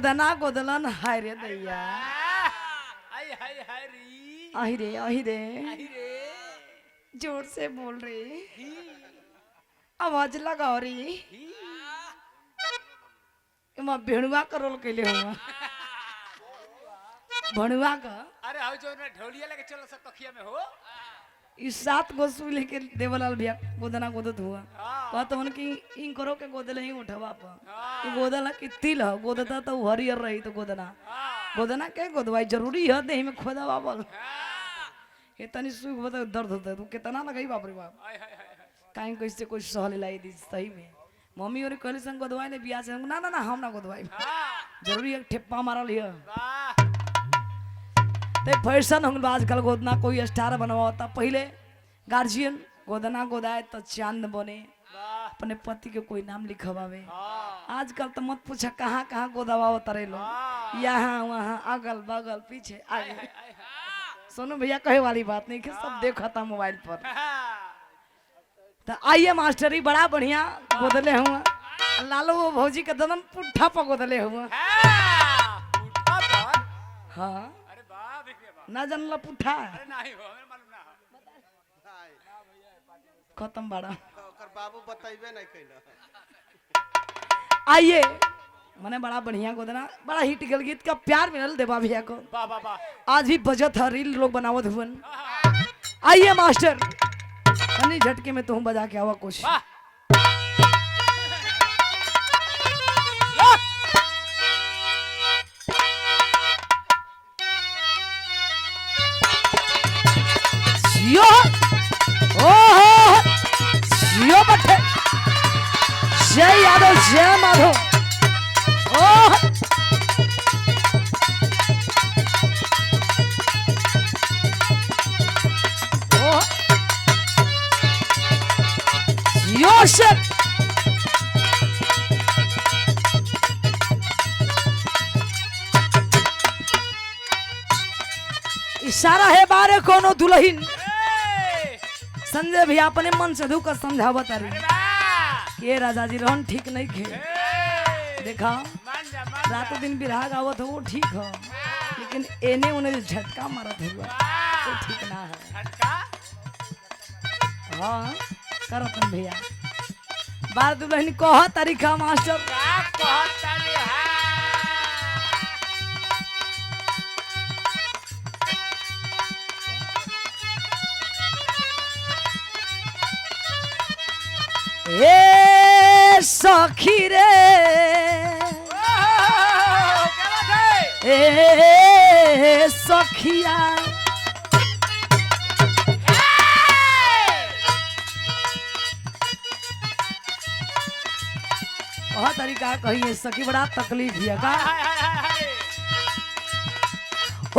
गोदना गोदलन हाय रे दैया हाय हाय हाय री आही रे आही रे आई रे जोर से बोल रे ही आवाज लगाओ रे ही एमा भेड़ुआ का रोल कैले हुआ भणुआ का अरे हाउ जो ना ढोलिया लेके चलो सब तखिया में हो इस 7 गो सुई लेके देवलाल भैया गोदना गोदत हुआ हाँ। कहत मन कि इन करो के गोदले ही उठवा पर हाँ। ई गोदला कि तिल ह गोदता तो हरियर रही तो गोदना हां गोदना के गोदवाई जरूरी है देह में खोदा बाबल हां ये तनी सुई बता दर्द होता है तू कितना लगाई बाप रे बाप हाय हाय हाय काहे कैसे कुछ सहल लाई दी सही में मम्मी और कहले संग गोदवाई ने बियाह से ना ना ना हम ना गोदवाई हां जरूरी है ठेप्पा मारल हिय वाह ते फैशन हम आजकल गोदना कोई स्टार बनवाता पहले गार्जियन गोदना गोदाए तो चांद बने वाह अपने पति के कोई नाम लिखवावे हां आजकल तो मत पूछा कहाँ कहाँ गोदवाओ तरे लोग हाँ। यहाँ वहाँ अगल बगल पीछे आगे सोनू भैया कहे वाली बात नहीं कि सब देखा था मोबाइल पर तो आइए मास्टरी बड़ा बढ़िया गोदले हुआ लालो वो भौजी के ददन पुट्ठा पर गोदले हुआ उठा पर हाँ अरे वाह बिक्रिया वाह ना जानला पुट्ठा अरे नहीं हो हमें मालूम ना हो खत्म बड़ा ओकर बाबू बताइबे नहीं कैला आइए मने बड़ा बढ़िया गोदना बड़ा हिट गल गीत का प्यार मिलल देवा भैया को वाह वाह वाह आज भी बजत है रील लोग बनावत हुवन आइए मास्टर तनी झटके में तुम बजा के आवा कुछ वाह जियो ओहो जियो बटे जय यादव जय माधव ओह ओह जियो से इशारा है बारे कोनो दुल्हन संजय भैया अपने मन से धुकर समझावत अरे के राजा जी रहन ठीक नहीं खे देखा मान जा रात दिन बिरहा गावत हो वो ठीक है लेकिन एने उन्हें झटका मारत हुआ तो ठीक ना है झटका हाँ करत भैया बार दुल्हन कह तरीका मास्टर का कहता रे हां ए सखी रे क्या बात है ए सखिया बहुत तरीका कहिए सखी बड़ा तकलीफ है का हाय हाय हाय हाय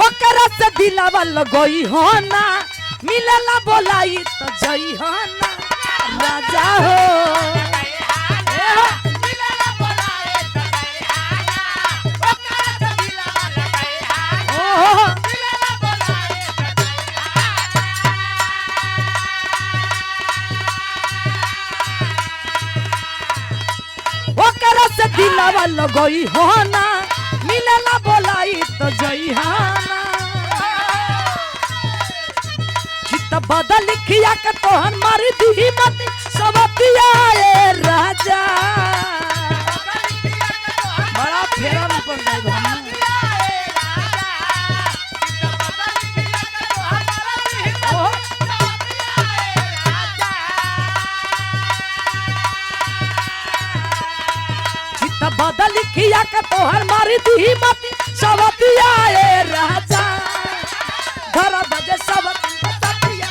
ओकरा से दिलावा लगई हो ना मिलला बोलाई तो जई हो ना राजा हो ए हो ओहो ओकरा से दिलावा लगई हो ना मिलला बोलाई तो जई हो ना चित बदल खिया के तोहन मारी दी मत सब पिया ए राजा बड़ा फेरा में पड़ गए हम चित बदल खिया के तोहन मारी दी मत सब पिया ए राजा घर बजे सब पिया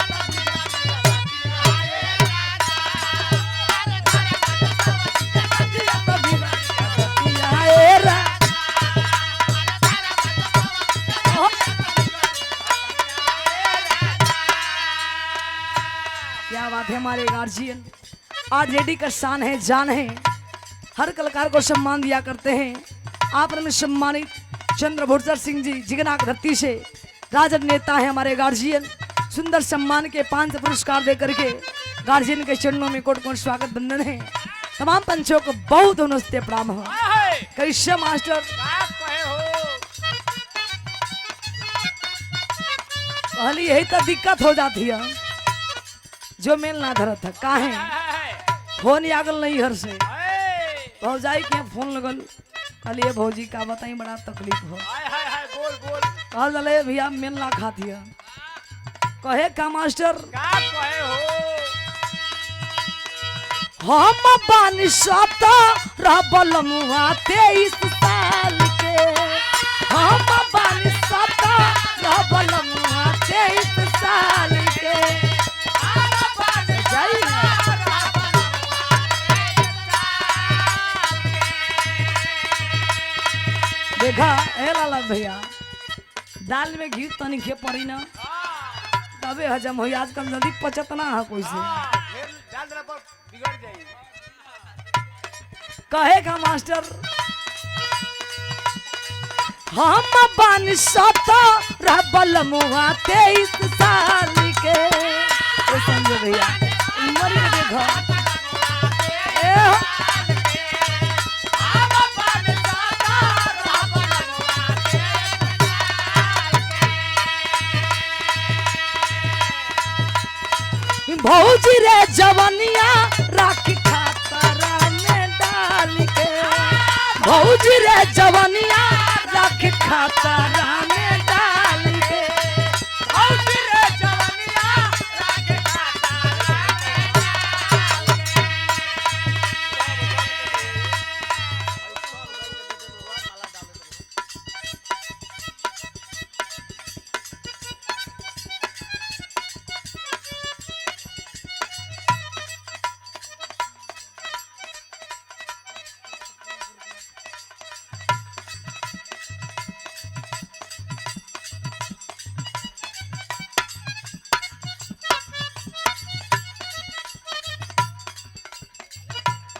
क्या बात है हमारे गार्जियन आरजेडी का शान है जान है हर कलाकार को सम्मान दिया करते हैं आप में सम्मानित चंद्रभूषण सिंह जी जिगना धरती से राजद नेता है हमारे गार्जियन सुंदर सम्मान के 5 पुरस्कार दे करके गार्जियन के चरणों में कोट कोट स्वागत बंधन है तमाम पंचों को बहुत नमस्ते प्रणाम हो कैसे मास्टर कहली यही तो दिक्कत हो जाती है जो मेल ना धरत है काहे फोन आगल नहीं हर से भौजाई के फोन लगल कहलिए भौजी का बताई बड़ा तकलीफ हो बोल बोल कहल दले भैया मेल ना खाती है कहे का मास्टर का कहे हो हम बानी सता रहबल मुआ 23 साल के हम बानी सता रहबल मुआ 23 साल के जाई देखा ए लाला भैया दाल में घी तनी खे पड़ी ना तबे हजम हो आजकल जल्दी पचत ना है कोई से डाल देला पर बिगड़ जाई कहेगा मास्टर हम बानी सता रहबल मुआ 23 साल के ए समझो भैया उम्र के देखो ए हो। भौजी रे जवनिया राखी खातरा में डाल के भौजी रे जवनिया राखी खातरा में डाल के भौजी रे जवनिया राखे खाता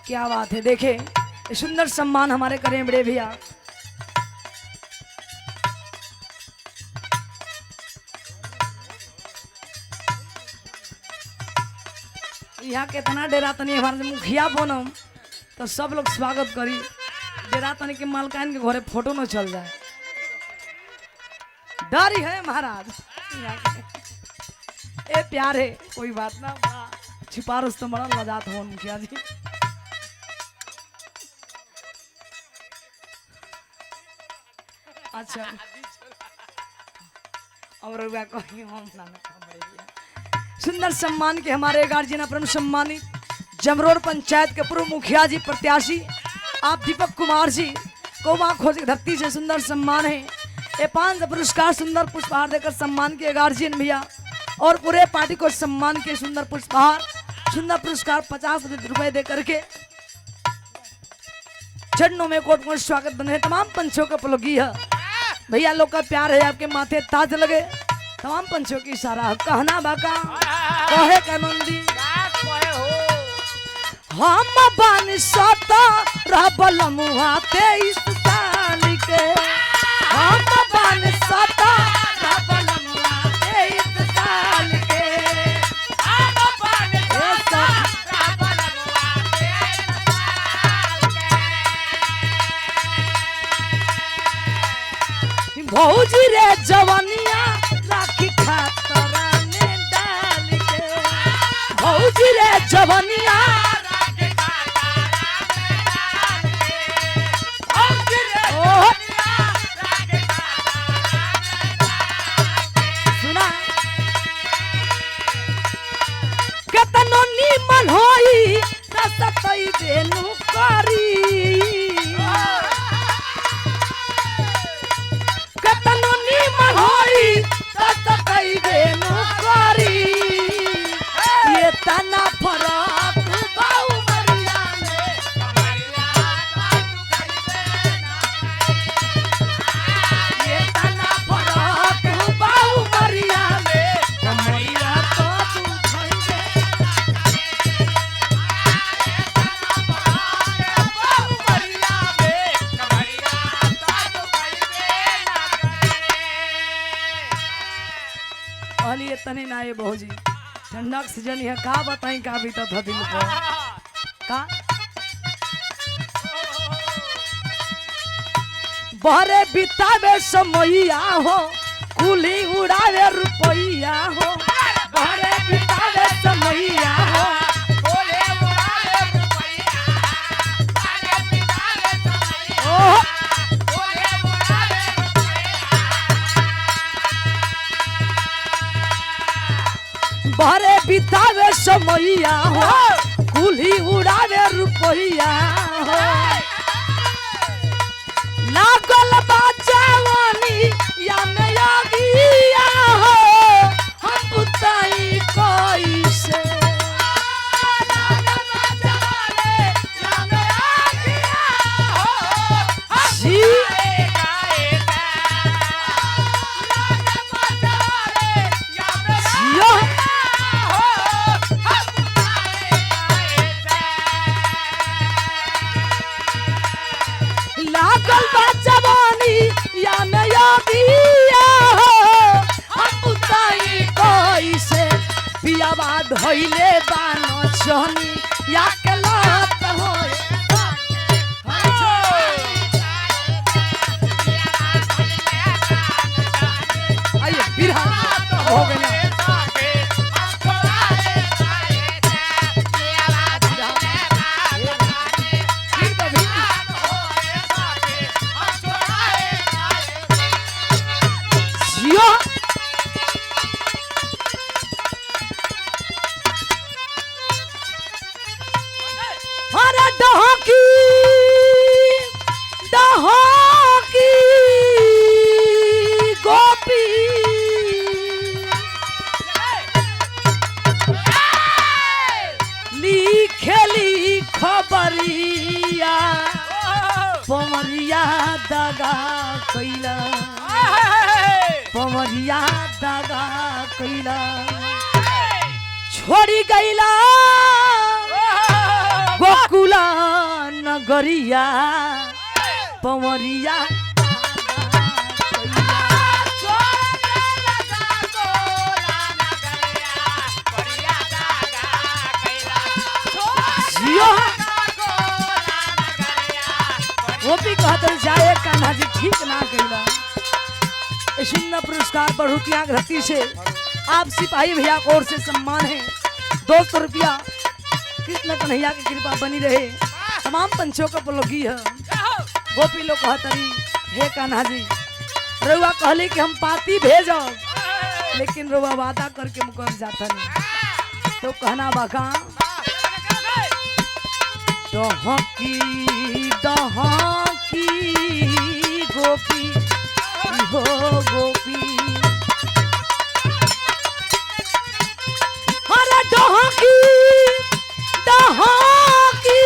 क्या बात है देखे ये सुंदर सम्मान हमारे करें बड़े भैया यहाँ के इतना डेरा तनी हमारे मुखिया बनम तो सब लोग स्वागत करी डेरा तनी के मालकान के घरे फोटो न चल जाए डर ही है महाराज यहाँ के। ए प्यार है कोई बात ना बड़ा छिपारुस तो बड़ा लजात हो मुखिया जी अच्छा और कहीं हम ना सुंदर सम्मान के हमारे गार्जियन अपरम सम्मानित जमरोर पंचायत के पूर्व मुखिया जी प्रत्याशी आप दीपक कुमार जी को वहाँ खोज की धरती से सुंदर सम्मान है ये 5 पुरस्कार सुंदर पुष्पहार देकर सम्मान के गार्जियन भैया और पूरे पार्टी को सम्मान के सुंदर पुष्पहार सुंदर पुरस्कार 50 रुपए दे करके चरणों में कोट कोट स्वागत बने तमाम पंचों का पलोगी है भैया लोग का प्यार है आपके माथे ताज लगे तमाम पंचों की सारा कहना बाका कहे का नंदी का कहे हो हम बानी सता रहबल मुआ 23 साल के हम बानी सता रहबल मुआ 23 साल के हम पानी ए सब राबल मुआते भौजी रे जवनिया राखी खातरा में डाल के भौजी रे जवनिया राखे खाता भौजी रे ओह राखे सुना केतनो नीमन होई रसतई बेनु करी केतनो नीमन होई रसतई बेनु करी ये तना फरक बाऊ मरिया में ये तना फरक बाऊ मरिया में कमरिया तो तू खइबे कहली ये तने ना ये बहुजी ठंडक सीजन है का बताई का बीता था दिल पर का बहरे बितावे समैया हो कुली उड़ावे रुपैया हो बहरे बितावे समैया हो बोले उड़ावे रुपैया बारे बितावे समैया ओह बोले उड़ावे रुपैया बहरे बितावे समैया हो कुली उड़ावे रुपैया हो लागल बा जवानी या में यागिया हो हम बुताई कैसे जी जियो लागल बा जवानी या में यागिया हो हम बुताई कैसे पियावा धइले बानो छनी या के लात होए आइए बिरहा हो गए ना फिर कभी जियो अरे डहकी डहकी गोपी लिखेली खबरिया पमरिया दगा कैला पमरिया दगा कैला छोड़ी गईला गोकुला नगरिया पमरिया जियो वो भी कहते जाए कान्हा जी ठीक ना कहिला ये सुंदर पुरस्कार बढ़ोतिया धरती से आप सिपाही भैया को ओर से सम्मान है 200 रुपया कृष्ण कन्हैया की कृपा बनी रहे तमाम पंचों का पलोगी है गोपी लोग कहतरी हे कान्हा जी रउआ कहले कि हम पाती भेजो लेकिन रउआ वादा करके मुकर जाता नहीं तो कहना बाका डहकी डहकी गोपी हो गोपी अरे डहकी डहकी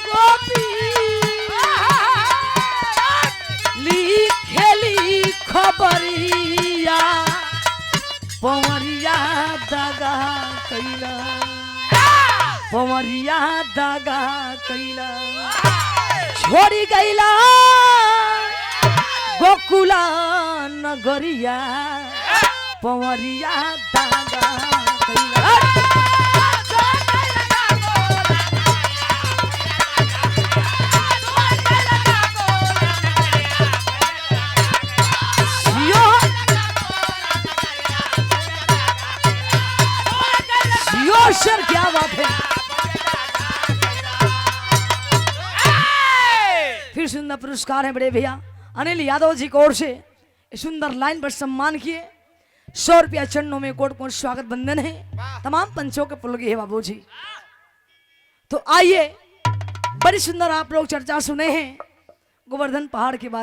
गोपी लिखेली खबरिया पवरिया दगा कैला पवरिया दगा कैला छोड़ी गईला गोकुला नगरिया पवरिया दगा कैला जियो जियो सर क्या बात है फिर सुंदर पुरस्कार है बड़े भैया अनिल यादव जी की ओर से सुंदर लाइन पर सम्मान किए 100 रुपया चरणों में कोट कोट स्वागत बंधन है तमाम पंचों के पुलगी है बाबू जी। तो आइए बड़ी सुंदर आप लोग चर्चा सुने हैं गोवर्धन पहाड़ के बारे